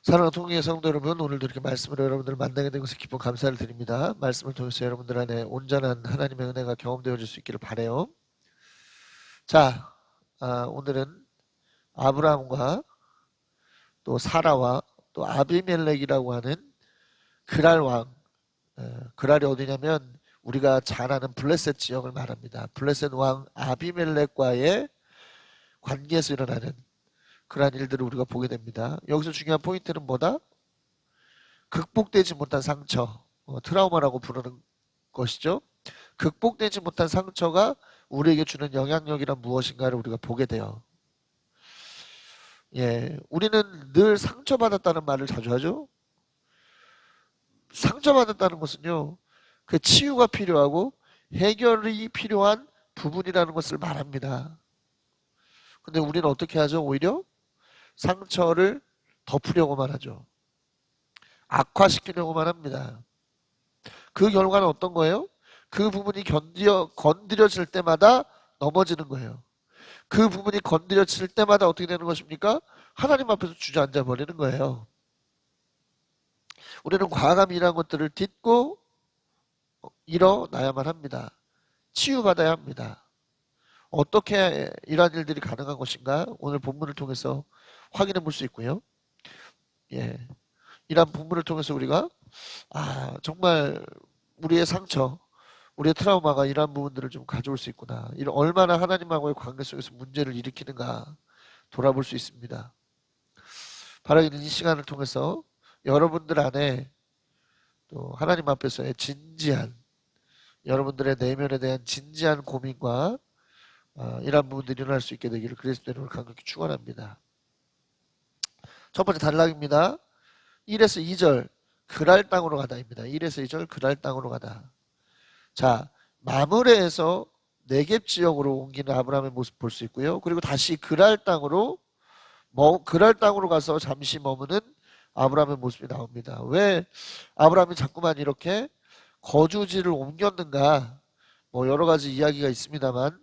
사랑하는 통일의 성도 여러분, 오늘도 이렇게 말씀으로 여러분들을 만나게 된 것에 기쁜 감사를 드립니다. 말씀을 통해서 여러분들 안에 온전한 하나님의 은혜가 경험되어질 수 있기를 바라요. 자, 오늘은 아브라함과 또 사라와 또 아비멜렉이라고 하는 그랄 왕, 그랄이 어디냐면 우리가 잘 아는 블레셋 지역을 말합니다. 블레셋 왕 아비멜렉과의 관계에서 일어나는 그러한 일들을 우리가 보게 됩니다. 여기서 중요한 포인트는 뭐다? 극복되지 못한 상처, 트라우마라고 부르는 것이죠. 극복되지 못한 상처가 우리에게 주는 영향력이란 무엇인가를 우리가 보게 돼요. 우리는 늘 상처받았다는 말을 자주 하죠. 상처받았다는 것은요, 그 치유가 필요하고 해결이 필요한 부분이라는 것을 말합니다. 근데 우리는 어떻게 하죠? 오히려 상처를 덮으려고만 하죠. 악화시키려고만 합니다. 그 결과는 어떤 거예요? 그 부분이 건드려질 때마다 넘어지는 거예요. 그 부분이 건드려질 때마다 어떻게 되는 것입니까? 하나님 앞에서 주저앉아 버리는 거예요. 우리는 과감히 이러한 것들을 딛고 일어나야만 합니다. 치유받아야 합니다. 어떻게 이러한 일들이 가능한 것인가? 오늘 본문을 통해서 확인해 볼 수 있고요. 이러한 본문을 통해서 우리가 정말 우리의 상처, 우리의 트라우마가 이러한 부분들을 좀 가져올 수 있구나. 얼마나 하나님하고의 관계 속에서 문제를 일으키는가 돌아볼 수 있습니다. 바라기는 이 시간을 통해서 여러분들 안에 또 하나님 앞에서의 진지한, 여러분들의 내면에 대한 진지한 고민과 이러한 부분들이 일어날 수 있게 되기를 그리스도의 이름으로 간곡히 축원합니다. 첫 번째 단락입니다. 1에서 2절 그랄 땅으로 가다입니다. 1에서 2절 그랄 땅으로 가다. 자, 마므레에서 네겝 지역으로 옮기는 아브라함의 모습 볼 수 있고요. 그리고 다시 그랄 땅으로 가서 잠시 머무는 아브라함의 모습이 나옵니다. 왜 아브라함이 자꾸만 이렇게 거주지를 옮겼는가? 여러 가지 이야기가 있습니다만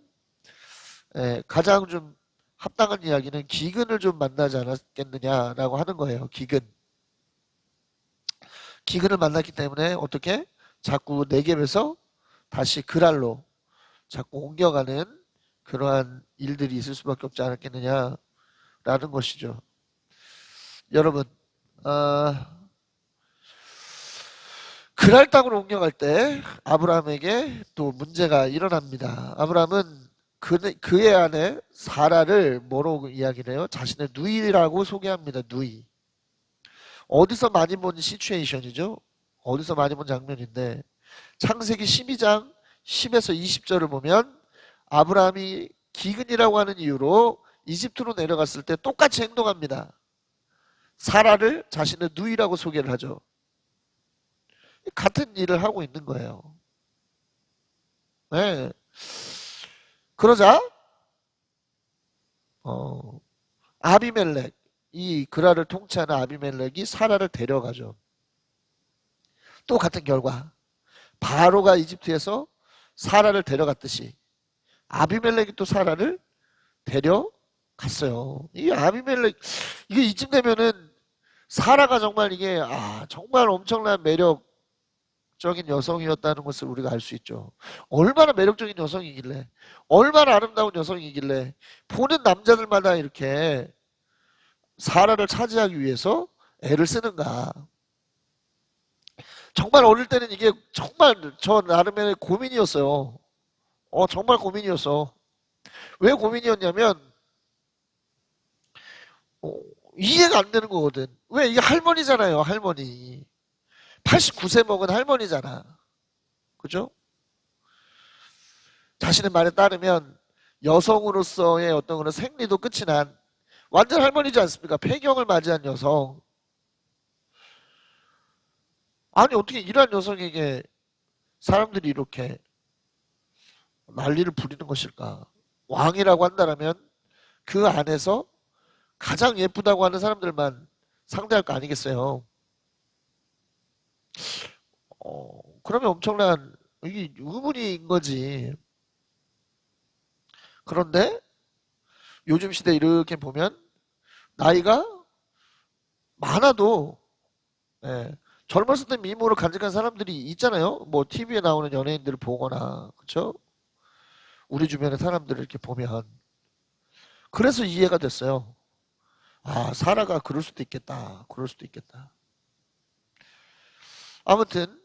가장 좀 합당한 이야기는 기근을 좀 만나지 않았겠느냐라고 하는 거예요. 기근을 만났기 때문에 어떻게 자꾸 네겝에서 다시 그랄로 자꾸 옮겨가는 그러한 일들이 있을 수밖에 없지 않았겠느냐라는 것이죠. 여러분, 그랄 땅으로 옮겨갈 때 아브라함에게 또 문제가 일어납니다. 아브라함은 그의 아내 사라를 뭐라고 이야기를 해요? 자신의 누이라고 소개합니다. 누이. 어디서 많이 본 시츄에이션이죠? 어디서 많이 본 장면인데 창세기 12장 10에서 20절을 보면 아브라함이 기근이라고 하는 이유로 이집트로 내려갔을 때 똑같이 행동합니다. 사라를 자신의 누이라고 소개를 하죠. 같은 일을 하고 있는 거예요. 네. 그러자 아비멜렉, 이 그랄을 통치하는 아비멜렉이 사라를 데려가죠. 또 같은 결과 바로가 이집트에서 사라를 데려갔듯이 아비멜렉이 또 사라를 데려갔어요. 이 아비멜렉, 이게 이쯤 되면은 사라가 정말 이게 정말 엄청난 매력적인 여성이었다는 것을 우리가 알 수 있죠. 얼마나 매력적인 여성이길래, 얼마나 아름다운 여성이길래 보는 남자들마다 이렇게 사라를 차지하기 위해서 애를 쓰는가. 정말 어릴 때는 이게 정말 저 나름의 고민이었어요. 정말 고민이었어. 왜 고민이었냐면 이해가 안 되는 거거든. 왜? 이게 할머니잖아요. 할머니. 89세 먹은 할머니잖아. 그죠? 자신의 말에 따르면 여성으로서의 어떤 그런 생리도 끝이 난 완전 할머니지 않습니까? 폐경을 맞이한 여성. 아니 어떻게 이러한 여성에게 사람들이 이렇게 난리를 부리는 것일까? 왕이라고 한다면 그 안에서 가장 예쁘다고 하는 사람들만 상대할 거 아니겠어요? 그러면 엄청난 이게 의문인 거지. 그런데 요즘 시대 이렇게 보면 나이가 많아도 예, 젊었을 때 미모를 간직한 사람들이 있잖아요. 뭐 TV에 나오는 연예인들을 보거나 그렇죠? 우리 주변의 사람들을 이렇게 보면 그래서 이해가 됐어요. 아, 사라가 그럴 수도 있겠다. 그럴 수도 있겠다. 아무튼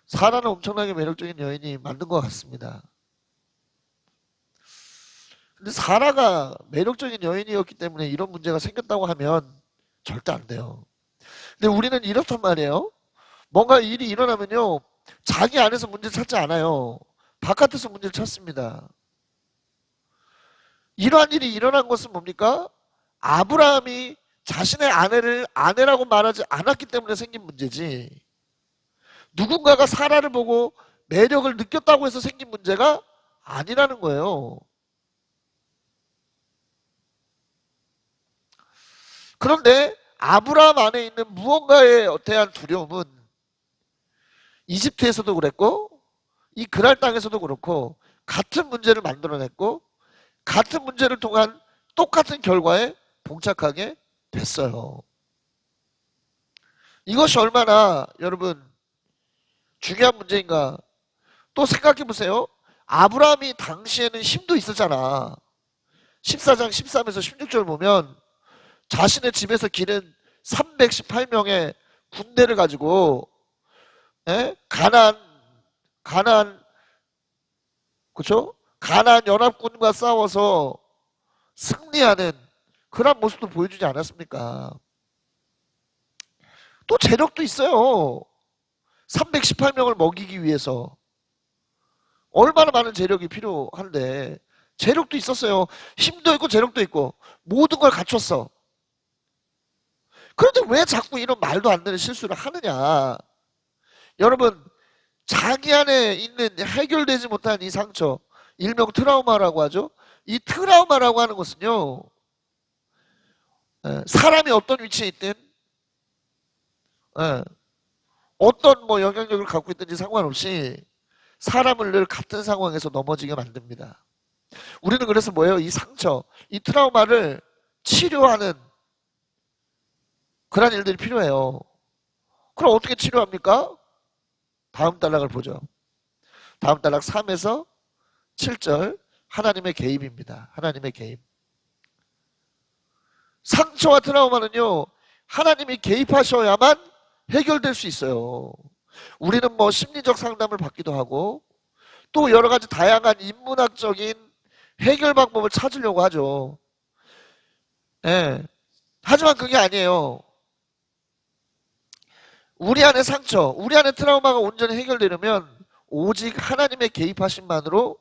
사라는 엄청나게 매력적인 여인이 맞는 것 같습니다. 근데 사라가 매력적인 여인이었기 때문에 이런 문제가 생겼다고 하면 절대 안 돼요. 근데 우리는 이렇단 말이에요. 뭔가 일이 일어나면요. 자기 안에서 문제를 찾지 않아요. 바깥에서 문제를 찾습니다. 이러한 일이 일어난 것은 뭡니까? 아브라함이 자신의 아내를 아내라고 말하지 않았기 때문에 생긴 문제지. 누군가가 사라를 보고 매력을 느꼈다고 해서 생긴 문제가 아니라는 거예요. 그런데 아브라함 안에 있는 무언가에 대한 두려움은 이집트에서도 그랬고 이 그랄 땅에서도 그렇고 같은 문제를 만들어냈고 같은 문제를 통한 똑같은 결과에 봉착하게 됐어요. 이것이 얼마나 여러분 중요한 문제인가. 또 생각해 보세요. 아브라함이 당시에는 힘도 있었잖아. 14장 13에서 16절 보면 자신의 집에서 기른 318명의 군대를 가지고 가나안 그렇죠? 가나안 연합군과 싸워서 승리하는 그런 모습도 보여주지 않았습니까? 또 재력도 있어요. 318명을 먹이기 위해서 얼마나 많은 재력이 필요한데 재력도 있었어요. 힘도 있고 재력도 있고 모든 걸 갖췄어. 그런데 왜 자꾸 이런 말도 안 되는 실수를 하느냐. 여러분 자기 안에 있는 해결되지 못한 이 상처 일명 트라우마라고 하죠. 이 트라우마라고 하는 것은요. 사람이 어떤 위치에 있든 어떤 뭐 영향력을 갖고 있든지 상관없이 사람을 늘 같은 상황에서 넘어지게 만듭니다. 우리는 그래서 뭐예요? 이 상처, 이 트라우마를 치료하는 그런 일들이 필요해요. 그럼 어떻게 치료합니까? 다음 단락을 보죠. 다음 단락 3에서 7절 하나님의 개입입니다. 하나님의 개입. 상처와 트라우마는요. 하나님이 개입하셔야만 해결될 수 있어요. 우리는 뭐 심리적 상담을 받기도 하고 또 여러 가지 다양한 인문학적인 해결 방법을 찾으려고 하죠. 예. 하지만 그게 아니에요. 우리 안의 상처, 우리 안의 트라우마가 온전히 해결되려면 오직 하나님의 개입하심만으로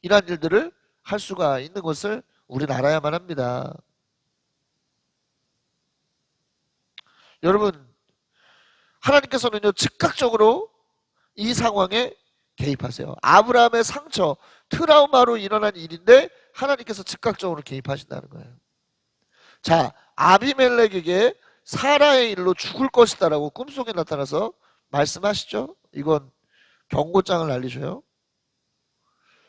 이러한 일들을 할 수가 있는 것을 우리는 알아야만 합니다. 여러분, 하나님께서는요, 즉각적으로 이 상황에 개입하세요. 아브라함의 상처, 트라우마로 일어난 일인데 하나님께서 즉각적으로 개입하신다는 거예요. 자, 아비멜렉에게 사라의 일로 죽을 것이다라고 꿈속에 나타나서 말씀하시죠. 이건 경고장을 날리셔요.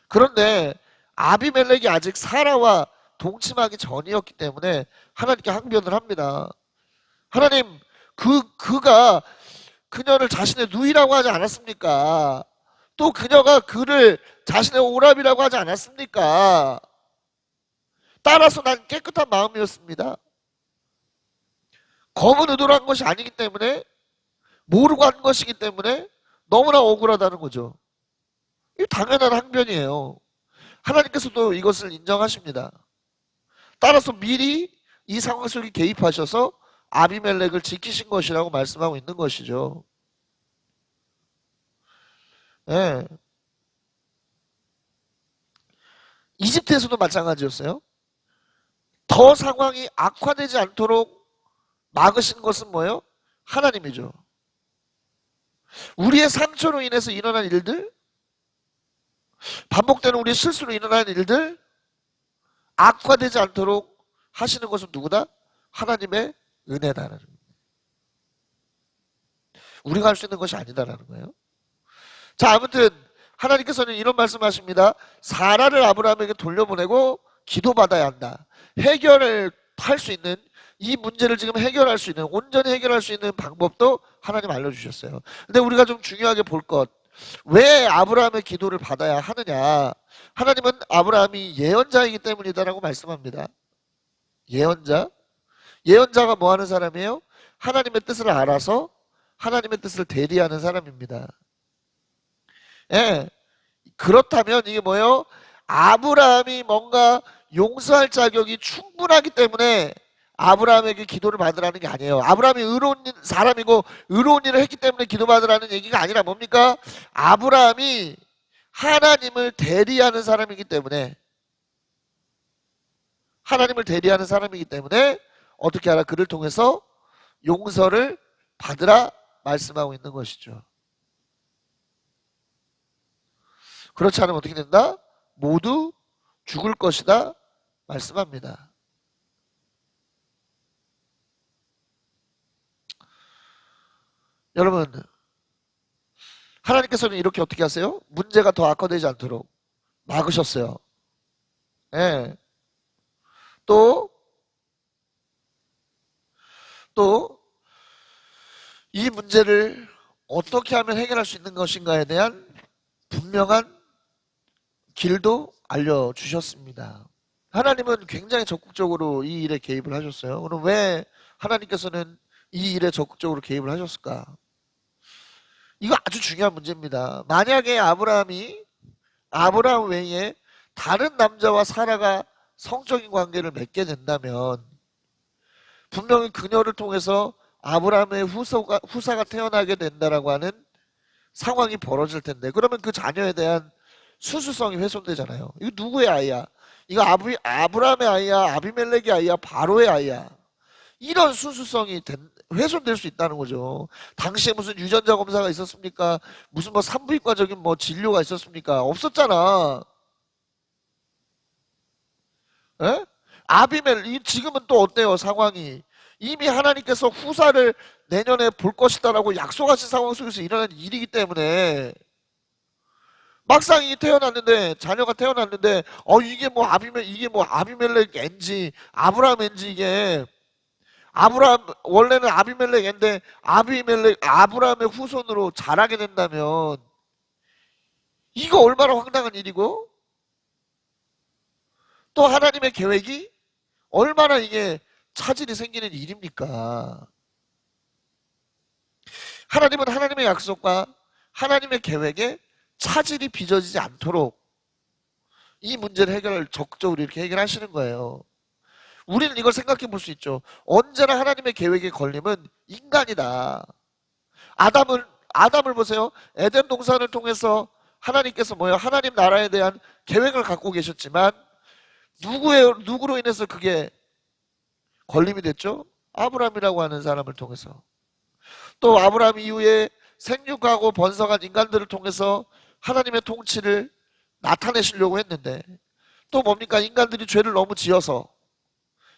그런데 아비멜렉이 아직 사라와 동침하기 전이었기 때문에 하나님께 항변을 합니다. 하나님, 그가 그녀를 자신의 누이라고 하지 않았습니까? 또 그녀가 그를 자신의 오랍이라고 하지 않았습니까? 따라서 난 깨끗한 마음이었습니다. 검은 의도로 한 것이 아니기 때문에 모르고 한 것이기 때문에 너무나 억울하다는 거죠. 이 당연한 항변이에요. 하나님께서도 이것을 인정하십니다. 따라서 미리 이 상황 속에 개입하셔서 아비멜렉을 지키신 것이라고 말씀하고 있는 것이죠. 네. 이집트에서도 마찬가지였어요. 더 상황이 악화되지 않도록 막으신 것은 뭐예요? 하나님이죠. 우리의 상처로 인해서 일어난 일들, 반복되는 우리의 실수로 일어난 일들, 악화되지 않도록 하시는 것은 누구다? 하나님의 은혜다라는 거예요. 우리가 할 수 있는 것이 아니다라는 거예요. 자, 아무튼 하나님께서는 이런 말씀하십니다. 사라를 아브라함에게 돌려보내고 기도받아야 한다. 해결을 팔 수 있는, 이 문제를 지금 해결할 수 있는, 온전히 해결할 수 있는 방법도 하나님 알려주셨어요. 근데 우리가 좀 중요하게 볼 것, 왜 아브라함의 기도를 받아야 하느냐? 하나님은 아브라함이 예언자이기 때문이다라고 말씀합니다. 예언자? 예언자가 뭐 하는 사람이에요? 하나님의 뜻을 알아서 하나님의 뜻을 대리하는 사람입니다. 예. 그렇다면 이게 뭐예요? 아브라함이 뭔가 용서할 자격이 충분하기 때문에 아브라함에게 기도를 받으라는 게 아니에요. 아브라함이 의로운 사람이고 의로운 일을 했기 때문에 기도받으라는 얘기가 아니라 뭡니까? 아브라함이 하나님을 대리하는 사람이기 때문에, 하나님을 대리하는 사람이기 때문에 어떻게 하라? 그를 통해서 용서를 받으라 말씀하고 있는 것이죠. 그렇지 않으면 어떻게 된다? 모두 죽을 것이다 말씀합니다. 여러분, 하나님께서는 이렇게 어떻게 하세요? 문제가 더 악화되지 않도록 막으셨어요. 예. 또 이 문제를 어떻게 하면 해결할 수 있는 것인가에 대한 분명한 길도 알려주셨습니다. 하나님은 굉장히 적극적으로 이 일에 개입을 하셨어요. 그럼 왜 하나님께서는 이 일에 적극적으로 개입을 하셨을까? 이거 아주 중요한 문제입니다. 만약에 아브라함 외에 다른 남자와 사라가 성적인 관계를 맺게 된다면 분명히 그녀를 통해서 아브라함의 후사가 태어나게 된다라고 하는 상황이 벌어질 텐데, 그러면 그 자녀에 대한 수수성이 훼손되잖아요. 이거 누구의 아이야? 이거 아브라함의 아이야? 아비멜렉의 아이야? 바로의 아이야? 이런 수수성이 훼손될 수 있다는 거죠. 당시에 무슨 유전자 검사가 있었습니까? 무슨 뭐 산부인과적인 뭐 진료가 있었습니까? 없었잖아. 에? 지금은 또 어때요? 상황이 이미 하나님께서 후사를 내년에 볼 것이다라고 약속하신 상황 속에서 일어난 일이기 때문에, 막상 이 태어났는데, 자녀가 태어났는데, 이게 뭐 아비멜렉 앤지 아브라함 앤지, 이게 원래는 아비멜렉 앤데 아브라함의 후손으로 자라게 된다면 이거 얼마나 황당한 일이고, 또 하나님의 계획이 얼마나 이게 차질이 생기는 일입니까? 하나님은 하나님의 약속과 하나님의 계획에 차질이 빚어지지 않도록 이 문제를 적극적으로 이렇게 해결하시는 거예요. 우리는 이걸 생각해 볼 수 있죠. 언제나 하나님의 계획에 걸림은 인간이다. 아담을 보세요. 에덴 동산을 통해서 하나님께서 하나님 나라에 대한 계획을 갖고 계셨지만 누구로 인해서 그게 걸림이 됐죠? 아브라함이라고 하는 사람을 통해서. 또 아브라함 이후에 생육하고 번성한 인간들을 통해서 하나님의 통치를 나타내시려고 했는데, 또 뭡니까? 인간들이 죄를 너무 지어서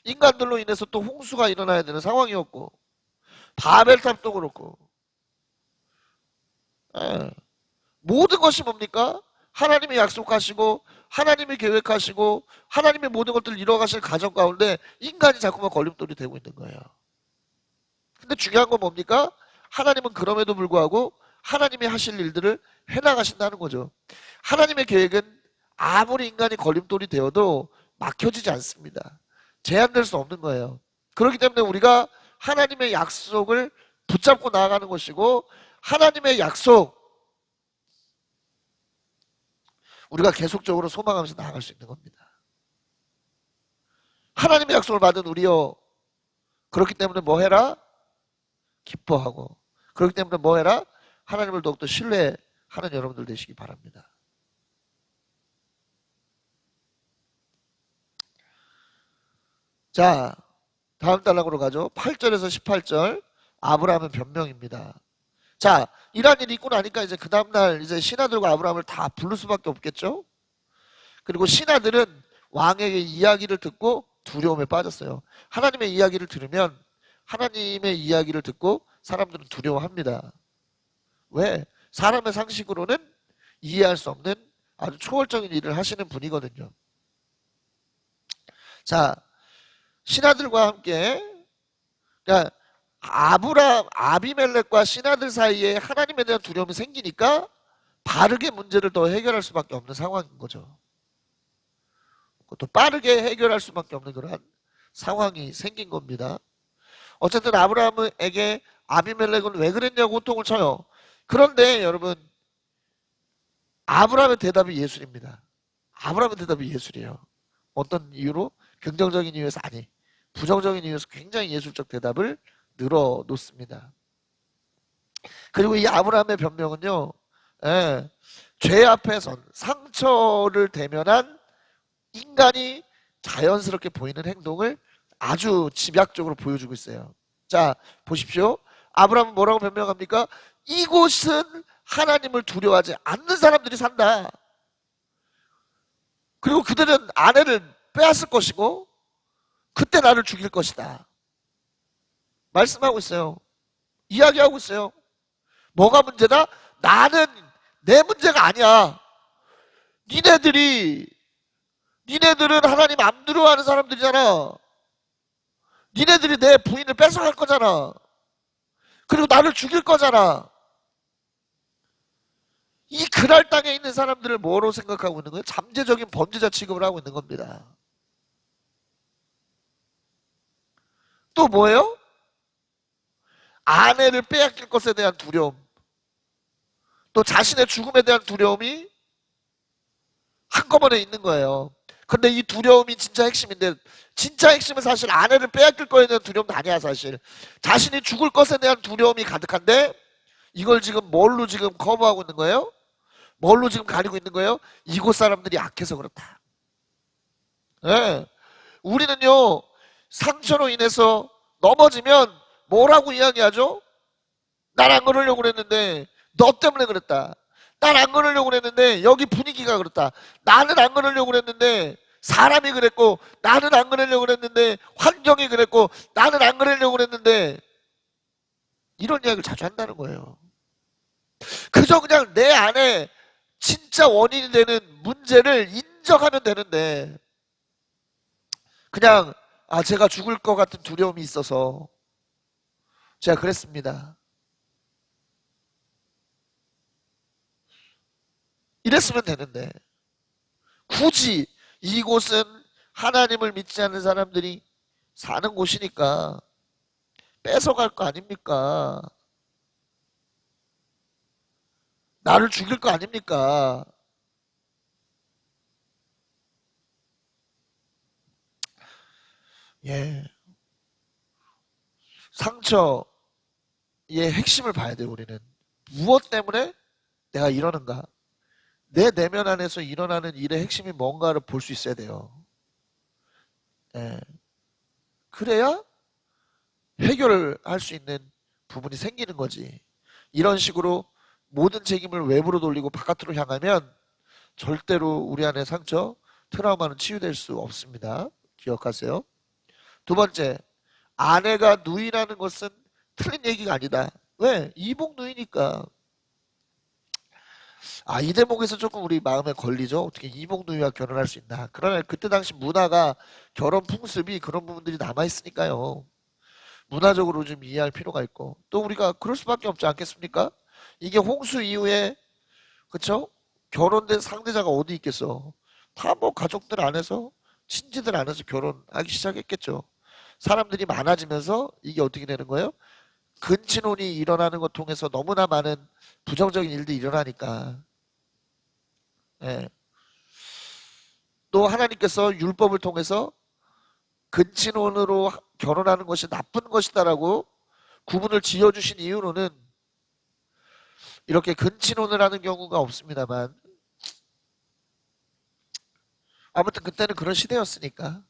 인간들로 인해서 또 홍수가 일어나야 되는 상황이었고, 바벨탑도 그렇고, 모든 것이 뭡니까? 하나님이 약속하시고 하나님이 계획하시고 하나님의 모든 것들을 이뤄가실 가정 가운데 인간이 자꾸만 걸림돌이 되고 있는 거예요. 근데 중요한 건 뭡니까? 하나님은 그럼에도 불구하고 하나님이 하실 일들을 해나가신다는 거죠. 하나님의 계획은 아무리 인간이 걸림돌이 되어도 막혀지지 않습니다. 제한될 수 없는 거예요. 그렇기 때문에 우리가 하나님의 약속을 붙잡고 나아가는 것이고, 하나님의 약속, 우리가 계속적으로 소망하면서 나아갈 수 있는 겁니다. 하나님의 약속을 받은 우리요, 그렇기 때문에 뭐 해라? 기뻐하고, 그렇기 때문에 뭐 해라? 하나님을 더욱더 신뢰하는 여러분들 되시기 바랍니다. 자, 다음 단락으로 가죠. 8절에서 18절, 아브라함은 변명입니다. 자, 이런 일이 있고 나니까 이제 그 다음날 이제 신하들과 아브라함을 다 부를 수밖에 없겠죠. 그리고 신하들은 왕에게 이야기를 듣고 두려움에 빠졌어요. 하나님의 이야기를 들으면, 하나님의 이야기를 듣고 사람들은 두려워합니다. 왜? 사람의 상식으로는 이해할 수 없는 아주 초월적인 일을 하시는 분이거든요. 자, 신하들과 함께, 그러니까 아비멜렉과 신하들 사이에 하나님에 대한 두려움이 생기니까 바르게 문제를 더 해결할 수밖에 없는 상황인 거죠. 또 빠르게 해결할 수밖에 없는 그런 상황이 생긴 겁니다. 어쨌든 아브라함에게 아비멜렉은 왜 그랬냐고 호통을 쳐요. 그런데 여러분, 아브라함의 대답이 예술입니다. 아브라함의 대답이 예술이에요. 어떤 이유로? 긍정적인 이유에서 아니, 부정적인 이유에서 굉장히 예술적 대답을 늘어놓습니다. 그리고 이 아브라함의 변명은요, 예, 죄 앞에선 상처를 대면한 인간이 자연스럽게 보이는 행동을 아주 집약적으로 보여주고 있어요. 자, 보십시오. 아브라함은 뭐라고 변명합니까? 이곳은 하나님을 두려워하지 않는 사람들이 산다. 그리고 그들은 아내를 빼앗을 것이고 그때 나를 죽일 것이다. 말씀하고 있어요. 이야기하고 있어요. 뭐가 문제다? 나는 내 문제가 아니야. 니네들은 하나님 안 두려워하는 사람들이잖아. 니네들이 내 부인을 뺏어갈 거잖아. 그리고 나를 죽일 거잖아. 이 그랄 땅에 있는 사람들을 뭐로 생각하고 있는 거예요? 잠재적인 범죄자 취급을 하고 있는 겁니다. 또 뭐예요? 아내를 빼앗길 것에 대한 두려움, 또 자신의 죽음에 대한 두려움이 한꺼번에 있는 거예요. 근데 이 두려움이 진짜 핵심인데, 진짜 핵심은 사실 아내를 빼앗길 거에 대한 두려움도 아니야. 사실 자신이 죽을 것에 대한 두려움이 가득한데, 이걸 지금 뭘로 지금 커버하고 있는 거예요? 뭘로 지금 가리고 있는 거예요? 이곳 사람들이 악해서 그렇다. 네. 우리는요, 상처로 인해서 넘어지면 뭐라고 이야기하죠? 난 안 그러려고 그랬는데 너 때문에 그랬다. 난 안 그러려고 그랬는데 여기 분위기가 그렇다. 나는 안 그러려고 그랬는데 사람이 그랬고, 나는 안 그러려고 그랬는데 환경이 그랬고, 나는 안 그러려고 그랬는데, 이런 이야기를 자주 한다는 거예요. 그저 그냥 내 안에 진짜 원인이 되는 문제를 인정하면 되는데, 그냥 제가 죽을 것 같은 두려움이 있어서 제가 그랬습니다. 이랬으면 되는데, 굳이 이곳은 하나님을 믿지 않는 사람들이 사는 곳이니까 뺏어갈 거 아닙니까? 나를 죽일 거 아닙니까? 예. 상처의 핵심을 봐야 돼요, 우리는. 무엇 때문에 내가 이러는가? 내 내면 안에서 일어나는 일의 핵심이 뭔가를 볼 수 있어야 돼요. 예. 그래야 해결을 할 수 있는 부분이 생기는 거지. 이런 식으로 모든 책임을 외부로 돌리고 바깥으로 향하면 절대로 우리 안의 상처, 트라우마는 치유될 수 없습니다. 기억하세요. 두 번째, 아내가 누이라는 것은 틀린 얘기가 아니다. 왜? 이복 누이니까. 이 대목에서 조금 우리 마음에 걸리죠. 어떻게 이복 누이와 결혼할 수 있나. 그러나 그때 당시 문화가, 결혼 풍습이 그런 부분들이 남아있으니까요. 문화적으로 좀 이해할 필요가 있고, 또 우리가 그럴 수밖에 없지 않겠습니까? 이게 홍수 이후에, 그쵸? 결혼된 상대자가 어디 있겠어? 다 뭐 가족들 안에서, 친지들 안에서 결혼하기 시작했겠죠. 사람들이 많아지면서 이게 어떻게 되는 거예요? 근친혼이 일어나는 것 통해서 너무나 많은 부정적인 일들이 일어나니까. 예. 또 하나님께서 율법을 통해서 근친혼으로 결혼하는 것이 나쁜 것이다라고 구분을 지어주신 이유로는, 이렇게 근친혼을 하는 경우가 없습니다만, 아무튼 그때는 그런 시대였으니까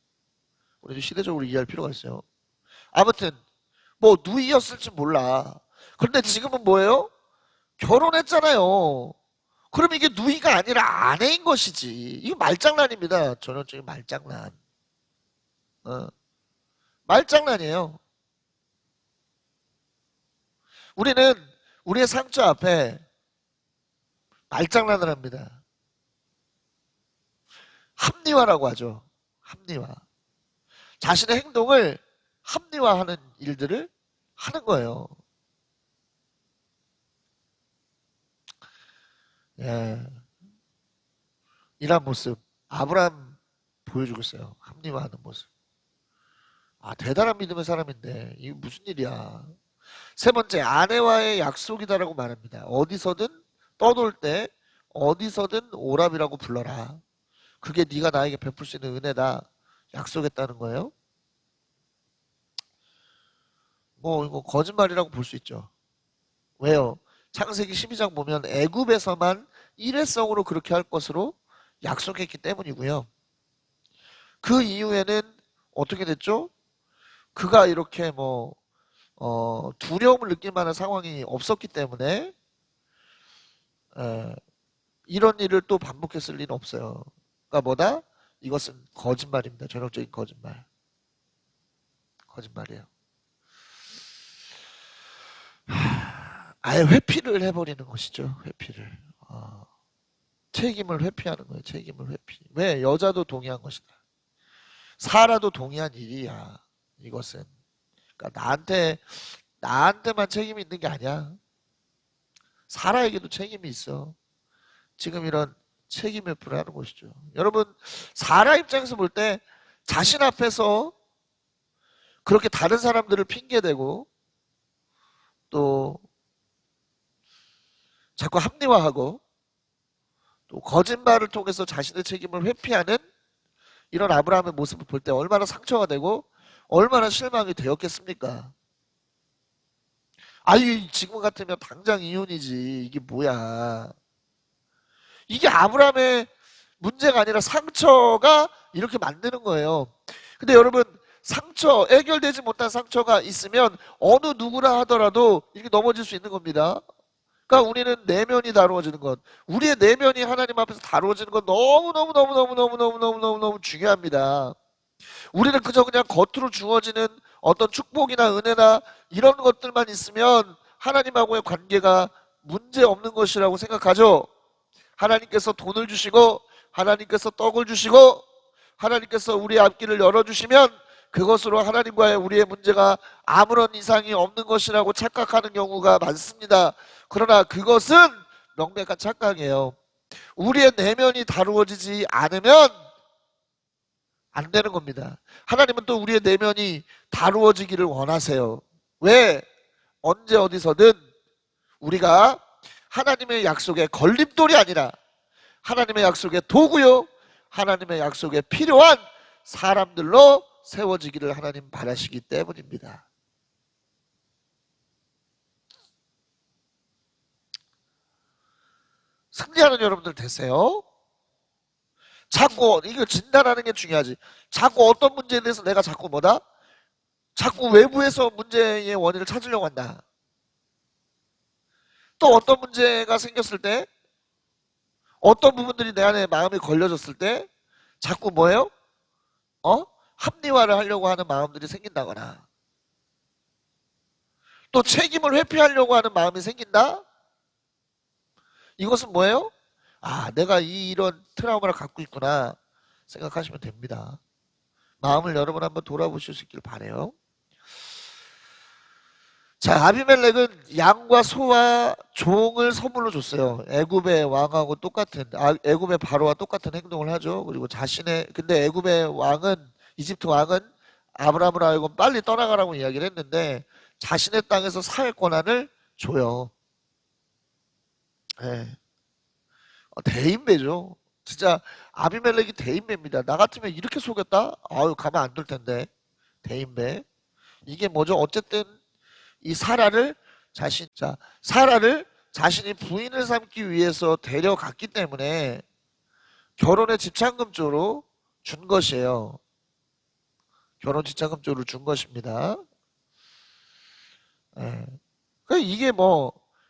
우리도 시대적으로 이해할 필요가 있어요. 아무튼 뭐 누이였을지 몰라. 그런데 지금은 뭐예요? 결혼했잖아요. 그럼 이게 누이가 아니라 아내인 것이지. 이거 말장난입니다. 전형적인 말장난. 어, 말장난이에요. 우리는 우리의 상처 앞에 말장난을 합니다. 합리화라고 하죠. 합리화. 자신의 행동을 합리화하는 일들을 하는 거예요. 예. 이런 모습 아브라함 보여주고 있어요. 합리화하는 모습. 아, 대단한 믿음의 사람인데 이게 무슨 일이야. 세 번째, 아내와의 약속이다라고 말합니다. 어디서든 떠돌 때 어디서든 오랍이라고 불러라. 그게 네가 나에게 베풀 수 있는 은혜다. 약속했다는 거예요. 뭐 이거 거짓말이라고 볼 수 있죠. 왜요? 창세기 12장 보면 애굽에서만 일회성으로 그렇게 할 것으로 약속했기 때문이고요. 그 이후에는 어떻게 됐죠? 그가 이렇게 두려움을 느낄 만한 상황이 없었기 때문에 이런 일을 또 반복했을 리는 없어요. 그러니까 뭐다? 이것은 거짓말입니다. 전형적인 거짓말. 거짓말이에요. 아예 회피를 해버리는 것이죠. 회피를. 책임을 회피하는 거예요. 책임을 회피. 왜? 여자도 동의한 것이다. 사라도 동의한 일이야. 이것은. 그러니까 나한테만 책임이 있는 게 아니야. 사라에게도 책임이 있어. 지금 이런 책임 회피를 하는 것이죠. 여러분, 사라 입장에서 볼 때 자신 앞에서 그렇게 다른 사람들을 핑계대고 또 자꾸 합리화하고 또 거짓말을 통해서 자신의 책임을 회피하는 이런 아브라함의 모습을 볼 때 얼마나 상처가 되고 얼마나 실망이 되었겠습니까? 아유, 지금 같으면 당장 이혼이지. 이게 뭐야. 이게 아브라함의 문제가 아니라 상처가 이렇게 만드는 거예요. 근데 여러분, 상처, 해결되지 못한 상처가 있으면 어느 누구라 하더라도 이렇게 넘어질 수 있는 겁니다. 그러니까 우리는 내면이 다루어지는 것, 우리의 내면이 하나님 앞에서 다루어지는 것 너무너무 중요합니다. 우리는 그저 그냥 겉으로 주어지는 어떤 축복이나 은혜나 이런 것들만 있으면 하나님하고의 관계가 문제 없는 것이라고 생각하죠. 하나님께서 돈을 주시고 하나님께서 떡을 주시고 하나님께서 우리의 앞길을 열어주시면 그것으로 하나님과의 우리의 문제가 아무런 이상이 없는 것이라고 착각하는 경우가 많습니다. 그러나 그것은 명백한 착각이에요. 우리의 내면이 다루어지지 않으면 안 되는 겁니다. 하나님은 또 우리의 내면이 다루어지기를 원하세요. 왜? 언제 어디서든 우리가 하나님의 약속에 걸림돌이 아니라 하나님의 약속의 도구요, 하나님의 약속에 필요한 사람들로 세워지기를 하나님 바라시기 때문입니다. 승리하는 여러분들 되세요. 자꾸 이거 진단하는 게 중요하지. 자꾸 어떤 문제에 대해서 내가 자꾸 뭐다? 자꾸 외부에서 문제의 원인을 찾으려고 한다. 또 어떤 문제가 생겼을 때 어떤 부분들이 내 안에 마음이 걸려졌을 때 자꾸 뭐예요? 합리화를 하려고 하는 마음들이 생긴다거나 또 책임을 회피하려고 하는 마음이 생긴다? 이것은 뭐예요? 아, 내가 이런 트라우마를 갖고 있구나 생각하시면 됩니다. 마음을 여러분 한번 돌아보실 수 있길 바라요. 자, 아비멜렉은 양과 소와 종을 선물로 줬어요. 애굽의 왕하고 똑같은, 애굽의 바로와 똑같은 행동을 하죠. 그리고 근데 애굽의 왕은, 이집트 왕은 아브라함을 알고 빨리 떠나가라고 이야기를 했는데 자신의 땅에서 살 권한을 줘요. 네. 대인배죠. 진짜 아비멜렉이 대인배입니다. 나 같으면 이렇게 속였다? 아유, 가만 안 둘 텐데. 대인배. 이게 뭐죠? 어쨌든 이 사라를 자신이 부인을 삼기 위해서 데려갔기 때문에 결혼의 집착금 쪽으로 준 것이에요. 결혼 집착금 쪽으로 준 것입니다. 네. 이게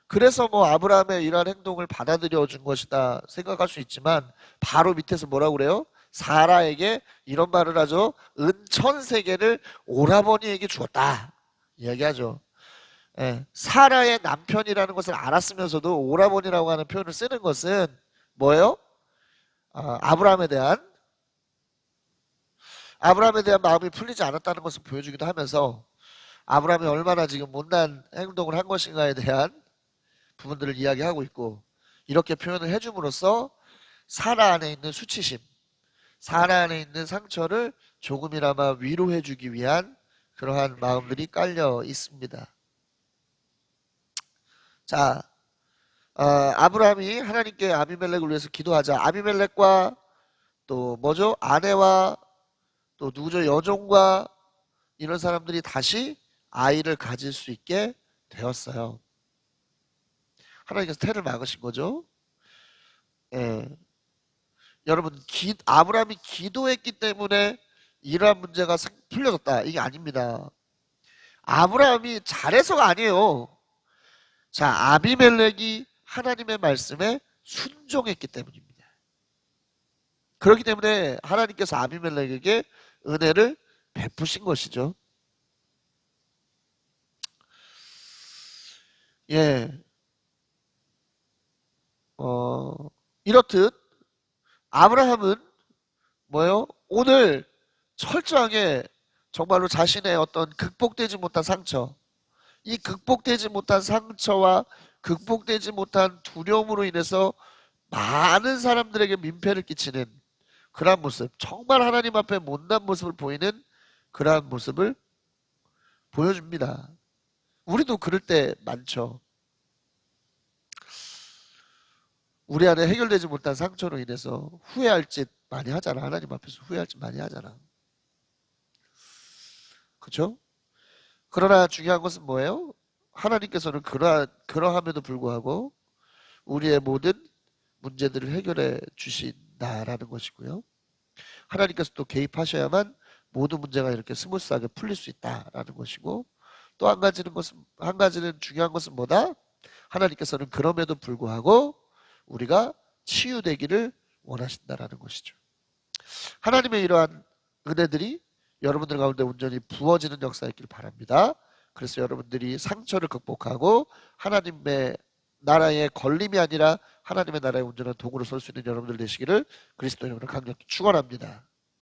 그래서 아브라함의 이러한 행동을 받아들여 준 것이다 생각할 수 있지만 바로 밑에서 뭐라고 그래요? 사라에게 이런 말을 하죠. 은 1000세겔을 오라버니에게 주었다 이야기하죠. 예, 사라의 남편이라는 것을 알았으면서도 오라버니라고 하는 표현을 쓰는 것은 뭐예요? 아브라함에 대한 아브라함에 대한 마음이 풀리지 않았다는 것을 보여주기도 하면서 아브라함이 얼마나 지금 못난 행동을 한 것인가에 대한 부분들을 이야기하고 있고, 이렇게 표현을 해줌으로써 사라 안에 있는 수치심, 사라 안에 있는 상처를 조금이나마 위로해주기 위한 그러한 마음들이 깔려 있습니다. 자, 아브라함이 하나님께 아비멜렉을 위해서 기도하자 아비멜렉과 또 뭐죠? 아내와 또 누구죠? 여종과 이런 사람들이 다시 아이를 가질 수 있게 되었어요. 하나님께서 태를 막으신 거죠. 예. 여러분, 아브라함이 기도했기 때문에 이러한 문제가 풀려졌다, 이게 아닙니다. 아브라함이 잘해서가 아니에요. 자, 아비멜렉이 하나님의 말씀에 순종했기 때문입니다. 그렇기 때문에 하나님께서 아비멜렉에게 은혜를 베푸신 것이죠. 예. 이렇듯 아브라함은 뭐예요? 오늘 철저하게 정말로 자신의 어떤 극복되지 못한 상처, 이 극복되지 못한 상처와 극복되지 못한 두려움으로 인해서 많은 사람들에게 민폐를 끼치는 그러한 모습, 정말 하나님 앞에 못난 모습을 보이는 그러한 모습을 보여줍니다. 우리도 그럴 때 많죠. 우리 안에 해결되지 못한 상처로 인해서 후회할 짓 많이 하잖아. 하나님 앞에서 후회할 짓 많이 하잖아. 그렇죠? 그러나 중요한 것은 뭐예요? 하나님께서는 그러함에도 불구하고 우리의 모든 문제들을 해결해 주신다라는 것이고요. 하나님께서 또 개입하셔야만 모든 문제가 이렇게 스무스하게 풀릴 수 있다라는 것이고, 또 한 가지는 중요한 것은 뭐다? 하나님께서는 그럼에도 불구하고 우리가 치유되기를 원하신다라는 것이죠. 하나님의 이러한 은혜들이 여러분들 가운데 온전히 부어지는 역사였길 바랍니다. 그래서 여러분들이 상처를 극복하고 하나님의 나라의 걸림이 아니라 하나님의 나라의 온전한 도구로 설 수 있는 여러분들 되시기를 그리스도 이름으로 강력히 축원합니다.